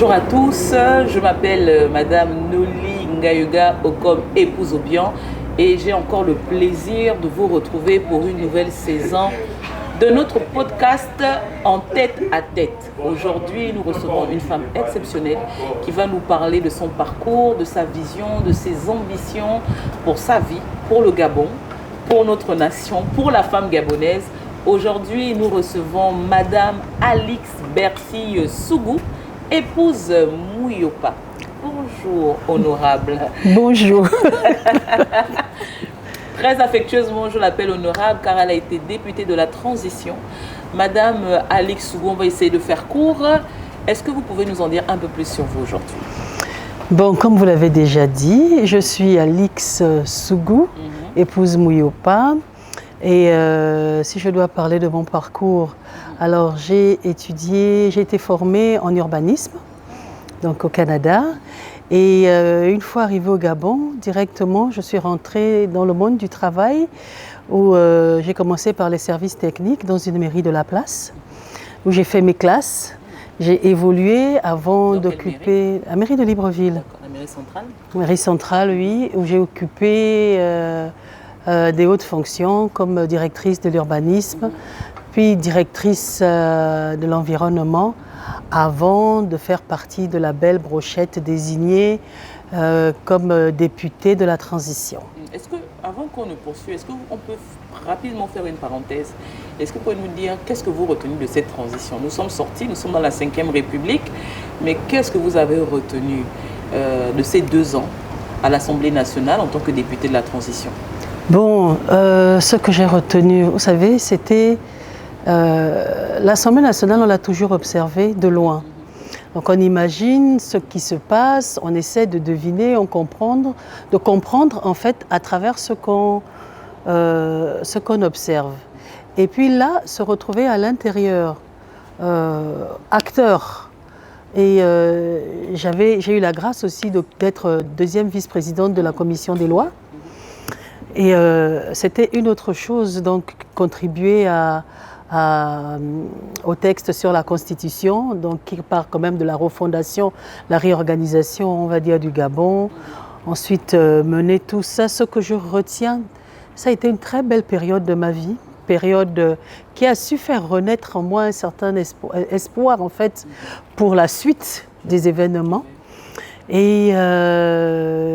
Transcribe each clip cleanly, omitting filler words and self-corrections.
Bonjour à tous, je m'appelle Madame Noli Ngayuga Okom épouse Obian et j'ai encore le plaisir de vous retrouver pour une nouvelle saison de notre podcast En tête à tête. Aujourd'hui, nous recevons une femme exceptionnelle qui va nous parler de son parcours, de sa vision, de ses ambitions pour sa vie, pour le Gabon, pour notre nation, pour la femme gabonaise. Aujourd'hui, nous recevons Madame Alix Bercy Sougou, épouse Mouyopa. Bonjour, honorable. Bonjour. Très affectueusement, je l'appelle honorable car elle a été députée de la transition. Madame Alix Sougou, on va essayer de faire court. Est-ce que vous pouvez nous en dire un peu plus sur vous aujourd'hui? Bon, comme vous l'avez déjà dit, je suis Alix Sougou, épouse Mouyopa. Et si je dois parler de mon parcours, alors j'ai été formée en urbanisme, donc au Canada. Et une fois arrivée au Gabon, directement, je suis rentrée dans le monde du travail où j'ai commencé par les services techniques dans une mairie de la place, où j'ai fait mes classes. J'ai évolué avant d'occuper la mairie de Libreville. La mairie centrale? Mairie centrale, oui, où j'ai occupé des hautes fonctions comme directrice de l'urbanisme, puis directrice de l'environnement, avant de faire partie de la belle brochette désignée comme députée de la transition. Est-ce que, avant qu'on ne poursuive, est-ce qu'on peut rapidement faire une parenthèse? Est-ce que vous pouvez nous dire qu'est-ce que vous retenez de cette transition? Nous sommes sortis, nous sommes dans la 5e République, mais qu'est-ce que vous avez retenu de ces 2 ans à l'Assemblée nationale en tant que députée de la transition? Bon, ce que j'ai retenu, vous savez, c'était l'Assemblée nationale, on l'a toujours observé de loin. Donc on imagine ce qui se passe, on essaie de deviner, de comprendre en fait à travers ce qu'on observe. Et puis là, se retrouver à l'intérieur, acteur. Et j'ai eu la grâce aussi d'être deuxième vice-présidente de la commission des lois. Et c'était une autre chose, donc contribuer au texte sur la Constitution, donc qui part quand même de la refondation, la réorganisation, on va dire, du Gabon. Ensuite, mener tout ça. Ce que je retiens, ça a été une très belle période de ma vie, période qui a su faire renaître en moi un certain espoir, en fait, pour la suite des événements. Et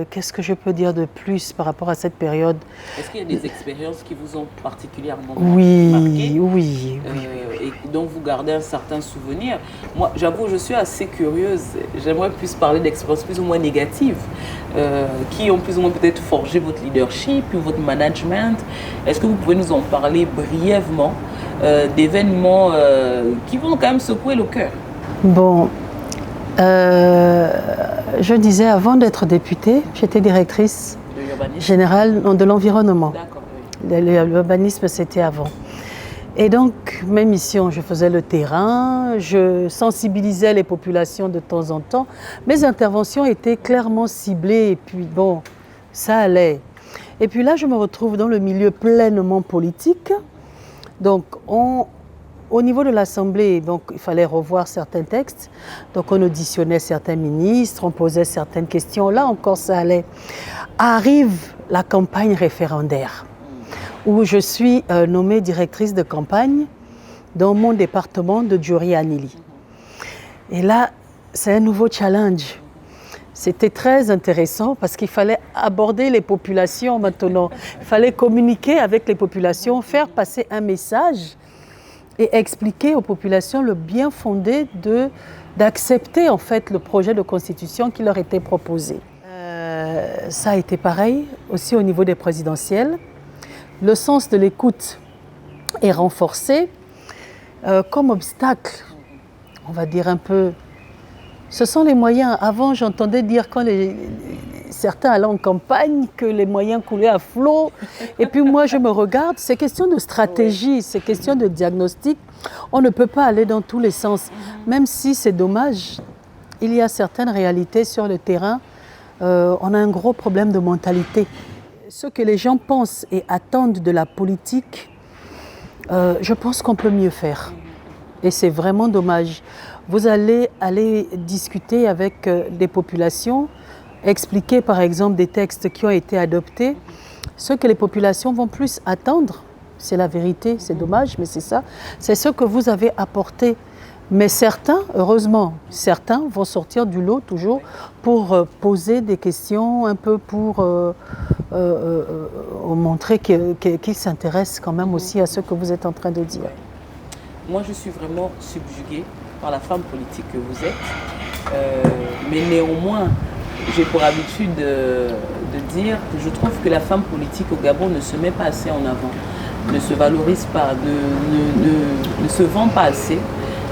qu'est-ce que je peux dire de plus par rapport à cette période? Est-ce qu'il y a des expériences qui vous ont particulièrement marqué? Oui. Et dont vous gardez un certain souvenir? Moi, j'avoue, je suis assez curieuse. J'aimerais plus parler d'expériences plus ou moins négatives qui ont plus ou moins peut-être forgé votre leadership ou votre management. Est-ce que vous pouvez nous en parler brièvement d'événements qui vont quand même secouer le cœur? Bon. Je disais, avant d'être députée, j'étais directrice générale de l'environnement. L'urbanisme, c'était avant. Et donc, mes missions, je faisais le terrain, je sensibilisais les populations de temps en temps. Mes interventions étaient clairement ciblées et puis bon, ça allait. Et puis là, je me retrouve dans le milieu pleinement politique. Donc, au niveau de l'Assemblée, donc, il fallait revoir certains textes. Donc, on auditionnait certains ministres, on posait certaines questions. Là encore, ça allait. Arrive la campagne référendaire, où je suis nommée directrice de campagne dans mon département de Djuri-Anili. Et là, c'est un nouveau challenge. C'était très intéressant parce qu'il fallait aborder les populations maintenant. Il fallait communiquer avec les populations, faire passer un message et expliquer aux populations le bien fondé d'accepter en fait le projet de constitution qui leur était proposé. Ça a été pareil aussi au niveau des présidentielles. Le sens de l'écoute est renforcé. Comme obstacle, on va dire un peu, ce sont les moyens. Avant, j'entendais dire quand certains allaient en campagne que les moyens coulaient à flot. Et puis moi, je me regarde, c'est question de stratégie, c'est question de diagnostic. On ne peut pas aller dans tous les sens. Même si c'est dommage, il y a certaines réalités sur le terrain. On a un gros problème de mentalité. Ce que les gens pensent et attendent de la politique, je pense qu'on peut mieux faire. Et c'est vraiment dommage. Vous allez aller discuter avec des populations, expliquer par exemple des textes qui ont été adoptés, ce que les populations vont plus attendre. C'est la vérité, c'est dommage, mais c'est ça. C'est ce que vous avez apporté. Mais certains, heureusement, certains vont sortir du lot toujours pour poser des questions, un peu pour montrer qu'ils s'intéressent quand même aussi à ce que vous êtes en train de dire. Moi, je suis vraiment subjuguée par la femme politique que vous êtes. Mais néanmoins, j'ai pour habitude de dire que je trouve que la femme politique au Gabon ne se met pas assez en avant, ne se valorise pas, ne se vend pas assez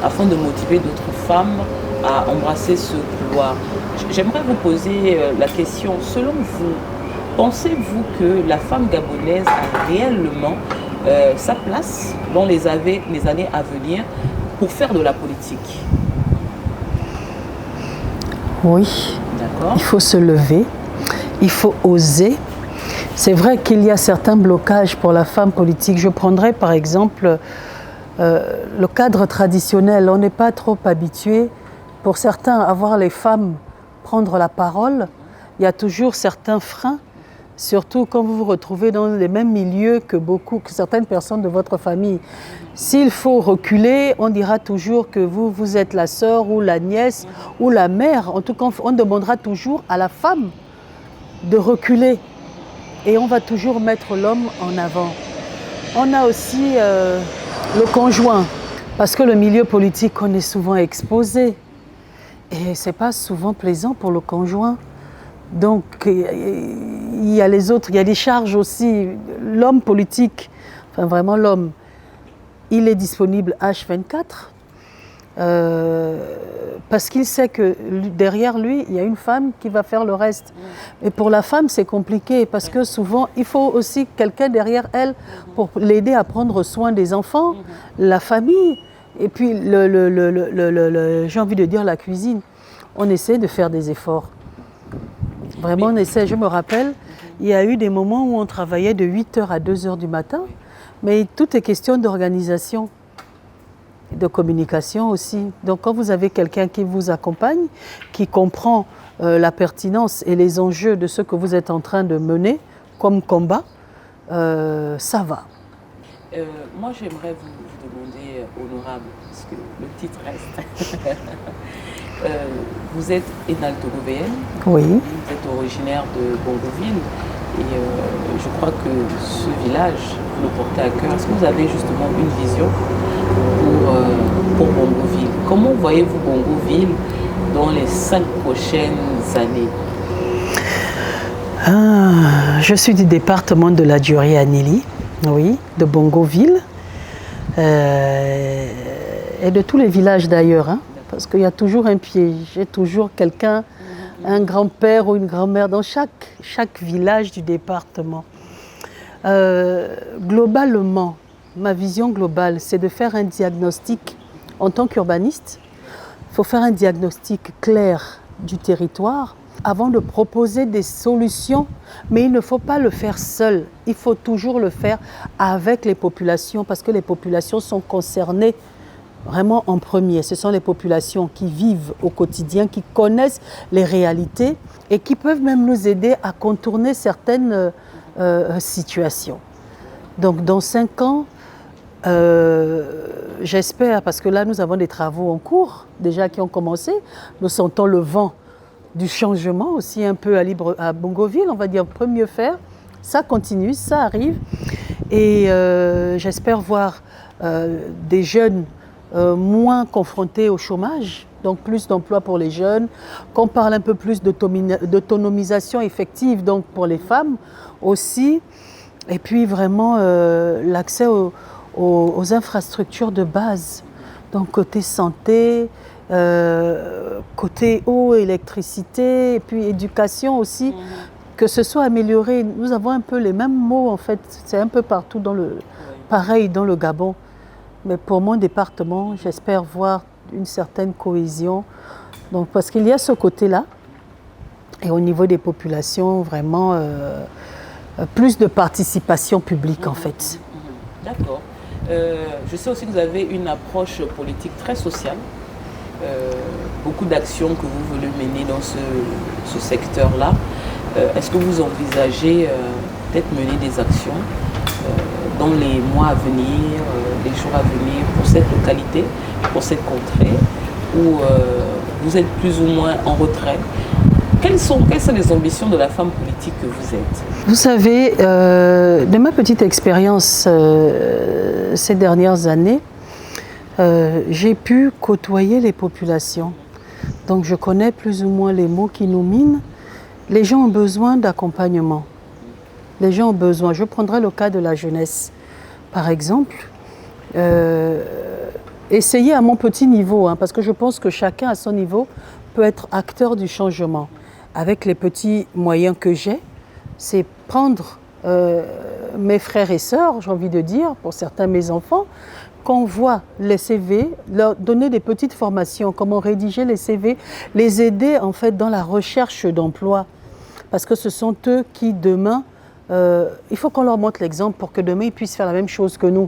afin de motiver d'autres femmes à embrasser ce couloir. J'aimerais vous poser la question, selon vous, pensez-vous que la femme gabonaise a réellement sa place dans les années à venir pour faire de la politique? Oui, d'accord. Il faut se lever, il faut oser. C'est vrai qu'il y a certains blocages pour la femme politique. Je prendrais par exemple le cadre traditionnel. On n'est pas trop habitué, pour certains, à voir les femmes prendre la parole. Il y a toujours certains freins, surtout quand vous vous retrouvez dans les mêmes milieux que certaines personnes de votre famille. S'il faut reculer, on dira toujours que vous êtes la sœur ou la nièce ou la mère. En tout cas, on demandera toujours à la femme de reculer. Et on va toujours mettre l'homme en avant. On a aussi le conjoint, parce que le milieu politique, on est souvent exposé. Et ce n'est pas souvent plaisant pour le conjoint. Donc, il y a les autres, il y a des charges aussi. L'homme politique, enfin vraiment l'homme, il est disponible H24 parce qu'il sait que derrière lui, il y a une femme qui va faire le reste. Et pour la femme, c'est compliqué parce que souvent, il faut aussi quelqu'un derrière elle pour l'aider à prendre soin des enfants, la famille, et puis j'ai envie de dire la cuisine. On essaie de faire des efforts. Vraiment, on essaie. Je me rappelle, il y a eu des moments où on travaillait de 8h à 2h du matin, mais tout est question d'organisation, de communication aussi. Donc quand vous avez quelqu'un qui vous accompagne, qui comprend la pertinence et les enjeux de ce que vous êtes en train de mener comme combat, ça va. Moi, j'aimerais vous demander, honorable, parce que le titre reste. Vous êtes énaltogovéenne, oui. Vous êtes originaire de Bongoville et je crois que ce village, vous le portez à cœur. Est-ce que vous avez justement une vision pour Bongoville? Comment voyez-vous Bongoville dans les 5 prochaines années? Je suis du département de la Diouri-Anili, oui, de Bongoville et de tous les villages d'ailleurs. Hein. Parce qu'il y a toujours un pied, j'ai toujours quelqu'un, un grand-père ou une grand-mère dans chaque village du département. Globalement, ma vision globale, c'est de faire un diagnostic en tant qu'urbaniste. Il faut faire un diagnostic clair du territoire avant de proposer des solutions, mais il ne faut pas le faire seul. Il faut toujours le faire avec les populations parce que les populations sont concernées vraiment en premier. Ce sont les populations qui vivent au quotidien, qui connaissent les réalités et qui peuvent même nous aider à contourner certaines situations. Donc dans 5 ans, j'espère, parce que là nous avons des travaux en cours déjà qui ont commencé, nous sentons le vent du changement aussi un peu à Bongoville, on va dire peut mieux faire, ça continue, ça arrive et j'espère voir des jeunes moins confrontés au chômage, donc plus d'emplois pour les jeunes, qu'on parle un peu plus d'autonomisation effective donc pour les femmes aussi, et puis vraiment l'accès aux infrastructures de base, donc côté santé, côté eau, électricité, et puis éducation aussi, que ce soit amélioré. Nous avons un peu les mêmes mots en fait, c'est un peu partout pareil dans le Gabon. Mais pour mon département, j'espère voir une certaine cohésion. Donc, parce qu'il y a ce côté-là, et au niveau des populations, vraiment plus de participation publique en fait. D'accord. Je sais aussi que vous avez une approche politique très sociale. Beaucoup d'actions que vous voulez mener dans ce secteur-là. Est-ce que vous envisagez peut-être mener des actions dans les mois à venir, les jours à venir pour cette localité, pour cette contrée, où vous êtes plus ou moins en retrait? Quelles sont les ambitions de la femme politique que vous êtes? Vous savez, de ma petite expérience ces dernières années, j'ai pu côtoyer les populations. Donc je connais plus ou moins les mots qui nous minent. Les gens ont besoin d'accompagnement. Les gens ont besoin. Je prendrai le cas de la jeunesse. Par exemple, essayer à mon petit niveau, parce que je pense que chacun à son niveau peut être acteur du changement. Avec les petits moyens que j'ai, c'est prendre mes frères et sœurs, j'ai envie de dire, pour certains mes enfants, qu'on voit les CV, leur donner des petites formations, comment rédiger les CV, les aider en fait dans la recherche d'emploi. Parce que ce sont eux qui demain, il faut qu'on leur montre l'exemple pour que demain ils puissent faire la même chose que nous.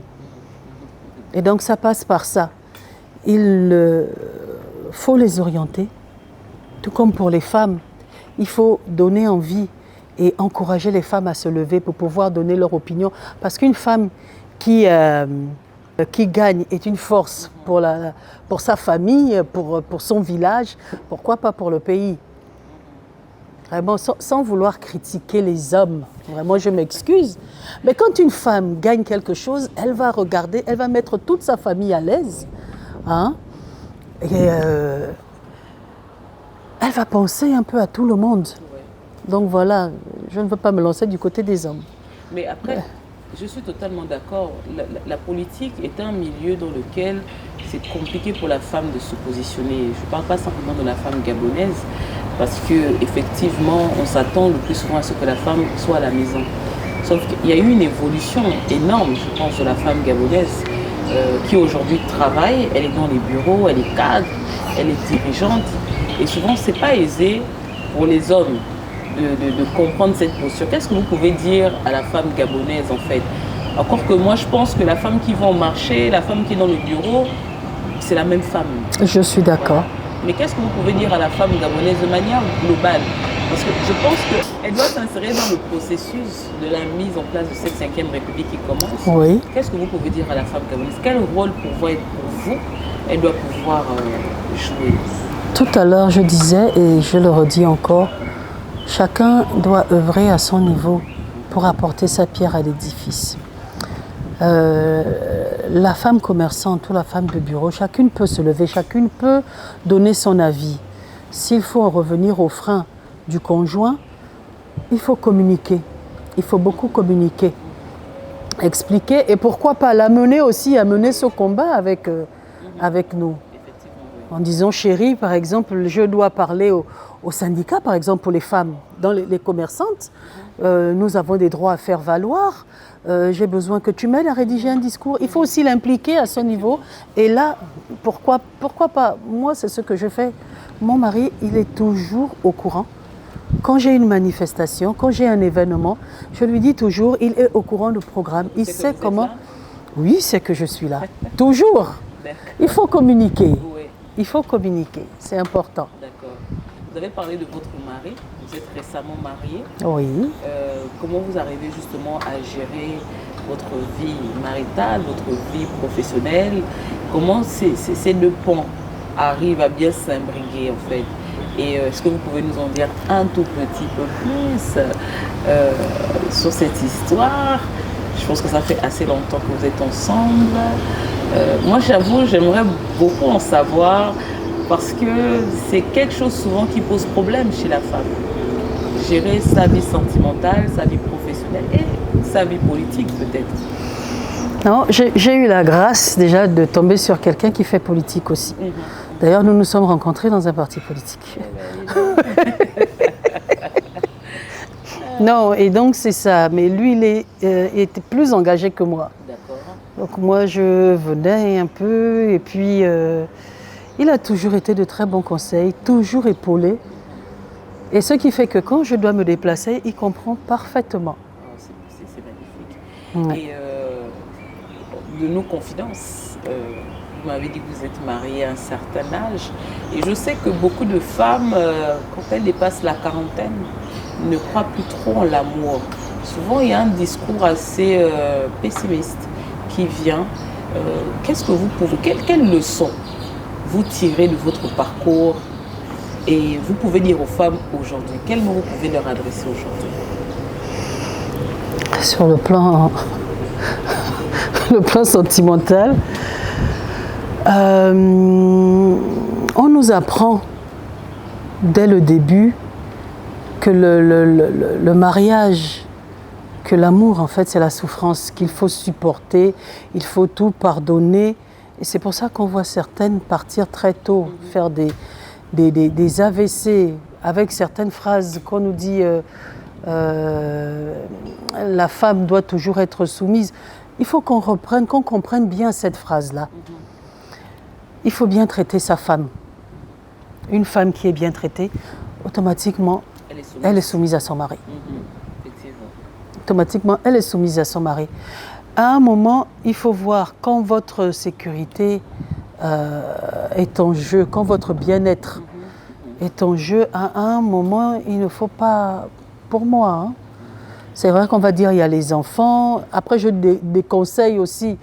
Et donc ça passe par ça. Il faut les orienter, tout comme pour les femmes. Il faut donner envie et encourager les femmes à se lever pour pouvoir donner leur opinion. Parce qu'une femme qui gagne est une force pour sa famille, pour son village, pourquoi pas pour le pays. Vraiment, sans vouloir critiquer les hommes, vraiment je m'excuse, mais quand une femme gagne quelque chose, elle va regarder, elle va mettre toute sa famille à l'aise, et elle va penser un peu à tout le monde. Donc voilà, je ne veux pas me lancer du côté des hommes. Mais après, je suis totalement d'accord. La politique est un milieu dans lequel c'est compliqué pour la femme de se positionner. Je ne parle pas simplement de la femme gabonaise, parce qu'effectivement, on s'attend le plus souvent à ce que la femme soit à la maison. Sauf qu'il y a eu une évolution énorme, je pense, de la femme gabonaise, qui aujourd'hui travaille, elle est dans les bureaux, elle est cadre, elle est dirigeante. Et souvent, ce n'est pas aisé pour les hommes de comprendre cette posture. Qu'est-ce que vous pouvez dire à la femme gabonaise en fait? Encore que moi je pense que la femme qui va au marché, la femme qui est dans le bureau, c'est la même femme. Je suis d'accord. Voilà. Mais qu'est-ce que vous pouvez dire à la femme gabonaise de manière globale? Parce que je pense qu'elle doit s'insérer dans le processus de la mise en place de cette 5e République qui commence. Oui. Qu'est-ce que vous pouvez dire à la femme gabonaise? Quel rôle pour vous, elle doit pouvoir jouer? Tout à l'heure je disais, et je le redis encore, chacun doit œuvrer à son niveau pour apporter sa pierre à l'édifice. La femme commerçante ou la femme de bureau, chacune peut se lever, chacune peut donner son avis. S'il faut en revenir au frein du conjoint, il faut communiquer. Il faut beaucoup communiquer, expliquer et pourquoi pas l'amener aussi à mener ce combat avec nous. En disant, chérie, par exemple, je dois parler au syndicat, par exemple, pour les femmes, dans les commerçantes. Nous avons des droits à faire valoir. J'ai besoin que tu m'aides à rédiger un discours. Il faut aussi l'impliquer à son niveau. Et là, pourquoi pas? Moi, c'est ce que je fais. Mon mari, il est toujours au courant. Quand j'ai une manifestation, quand j'ai un événement, je lui dis toujours, il est au courant du programme. Il sait comment... Oui, c'est que je suis là. Toujours. Il faut communiquer. Il faut communiquer, c'est important. D'accord. Vous avez parlé de votre mari, vous êtes récemment marié. Oui. Comment vous arrivez justement à gérer votre vie maritale, votre vie professionnelle? Comment ces deux ponts arrivent à bien s'imbriguer en fait? Et est-ce que vous pouvez nous en dire un tout petit peu plus sur cette histoire? Je pense que ça fait assez longtemps que vous êtes ensemble. Moi, j'avoue, j'aimerais beaucoup en savoir parce que c'est quelque chose souvent qui pose problème chez la femme. Gérer sa vie sentimentale, sa vie professionnelle et sa vie politique peut-être. Non, j'ai eu la grâce déjà de tomber sur quelqu'un qui fait politique aussi. D'ailleurs, nous nous sommes rencontrés dans un parti politique. Non, et donc c'est ça. Mais lui, il était plus engagé que moi. Donc moi, je venais un peu et puis il a toujours été de très bons conseils, toujours épaulé. Et ce qui fait que quand je dois me déplacer, il comprend parfaitement. C'est magnifique. Ouais. Et de nos confidences. Vous m'avez dit que vous êtes mariée à un certain âge. Et je sais que beaucoup de femmes, quand elles dépassent la quarantaine, ne croient plus trop en l'amour. Souvent, il y a un discours assez pessimiste qui vient. Qu'est-ce que vous pouvez, quelle leçon vous tirez de votre parcours et vous pouvez dire aux femmes aujourd'hui, quel mot vous pouvez leur adresser aujourd'hui? Sur le plan sentimental, on nous apprend dès le début que le mariage, que l'amour en fait c'est la souffrance, qu'il faut supporter, il faut tout pardonner. Et c'est pour ça qu'on voit certaines partir très tôt, faire des AVC avec certaines phrases qu'on nous dit la femme doit toujours être soumise. Il faut qu'on comprenne bien cette phrase-là. Il faut bien traiter sa femme. Une femme qui est bien traitée, automatiquement, elle est soumise à son mari. Automatiquement, elle est soumise à son mari. À un moment, il faut voir quand votre sécurité est en jeu, quand votre bien-être est en jeu, à un moment, il ne faut pas, pour moi, c'est vrai qu'on va dire il y a les enfants. Après, je déconseille aussi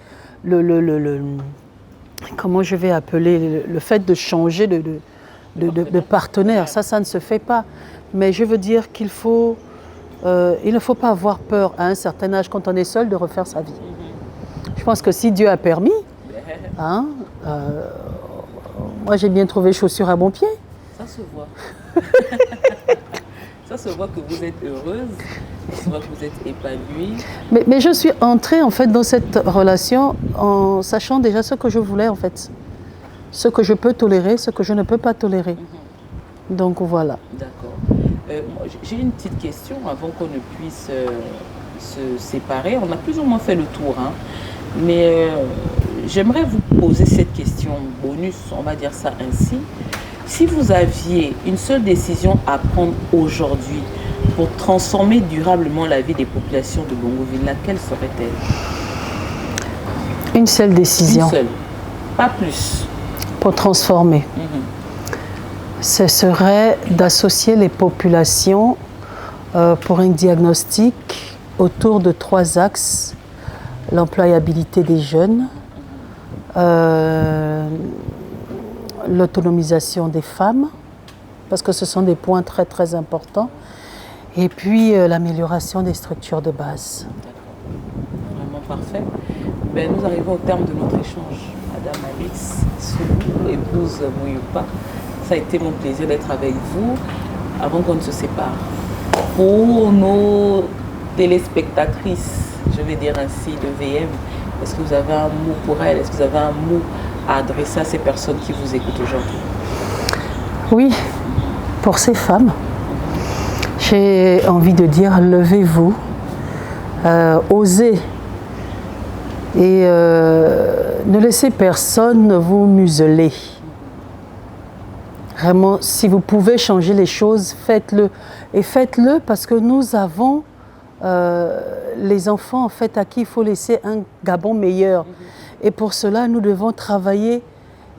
comment je vais appeler, le fait de changer de partenaire. Ça ne se fait pas. Mais je veux dire qu'il faut, il ne faut pas avoir peur à un certain âge, quand on est seul, de refaire sa vie. Je pense que si Dieu a permis, moi j'ai bien trouvé chaussures à mon pied. Ça se voit. Ça se voit que vous êtes heureuse, ça se voit que vous êtes épanouie. Mais je suis entrée en fait dans cette relation en sachant déjà ce que je voulais en fait. Ce que je peux tolérer, ce que je ne peux pas tolérer. Donc voilà. D'accord. J'ai une petite question avant qu'on ne puisse se séparer. On a plus ou moins fait le tour, mais j'aimerais vous poser cette question bonus, on va dire ça ainsi. Si vous aviez une seule décision à prendre aujourd'hui pour transformer durablement la vie des populations de Bongoville, laquelle serait-elle? Une seule décision. Une seule, pas plus. Pour transformer. Ce serait d'associer les populations pour un diagnostic autour de 3 axes. L'employabilité des jeunes, l'autonomisation des femmes, parce que ce sont des points très très importants, et puis l'amélioration des structures de base. Vraiment parfait. Nous arrivons au terme de notre échange. Madame Alix Soulou, épouse Mouyoupa, ça a été mon plaisir d'être avec vous avant qu'on ne se sépare. Pour nos téléspectatrices, je vais dire ainsi, de VM, est-ce que vous avez un mot pour elles? Est-ce que vous avez un mot à adresser à ces personnes qui vous écoutent aujourd'hui? Oui, pour ces femmes, j'ai envie de dire levez-vous, osez et ne laissez personne vous museler. Vraiment, si vous pouvez changer les choses, faites-le. Et faites-le parce que nous avons les enfants en fait, à qui il faut laisser un Gabon meilleur. Et pour cela, nous devons travailler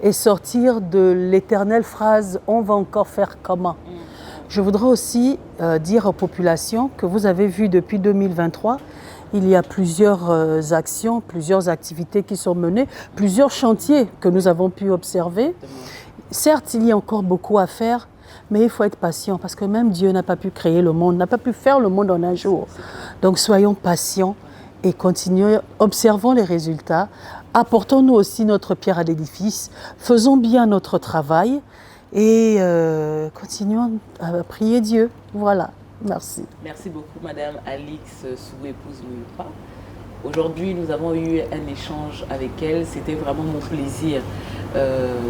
et sortir de l'éternelle phrase « on va encore faire comment ?» Je voudrais aussi dire aux populations que vous avez vu depuis 2023, il y a plusieurs actions, plusieurs activités qui sont menées, plusieurs chantiers que nous avons pu observer. Certes, il y a encore beaucoup à faire, mais il faut être patient parce que même Dieu n'a pas pu créer le monde, n'a pas pu faire le monde en un jour. Donc soyons patients et continuons, observons les résultats, apportons-nous aussi notre pierre à l'édifice, faisons bien notre travail et continuons à prier Dieu. Voilà, merci. Merci beaucoup Madame Alix Soulou, épouse Mouyoupa. Aujourd'hui, nous avons eu un échange avec elle. C'était vraiment mon plaisir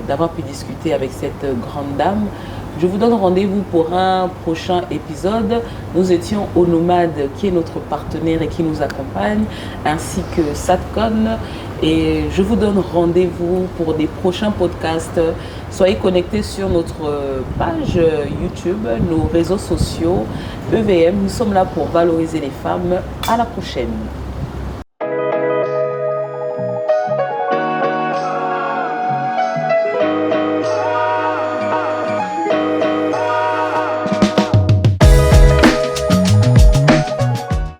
d'avoir pu discuter avec cette grande dame. Je vous donne rendez-vous pour un prochain épisode. Nous étions au Nomade, qui est notre partenaire et qui nous accompagne, ainsi que Satcon. Et je vous donne rendez-vous pour des prochains podcasts. Soyez connectés sur notre page YouTube, nos réseaux sociaux, EVM. Nous sommes là pour valoriser les femmes. À la prochaine.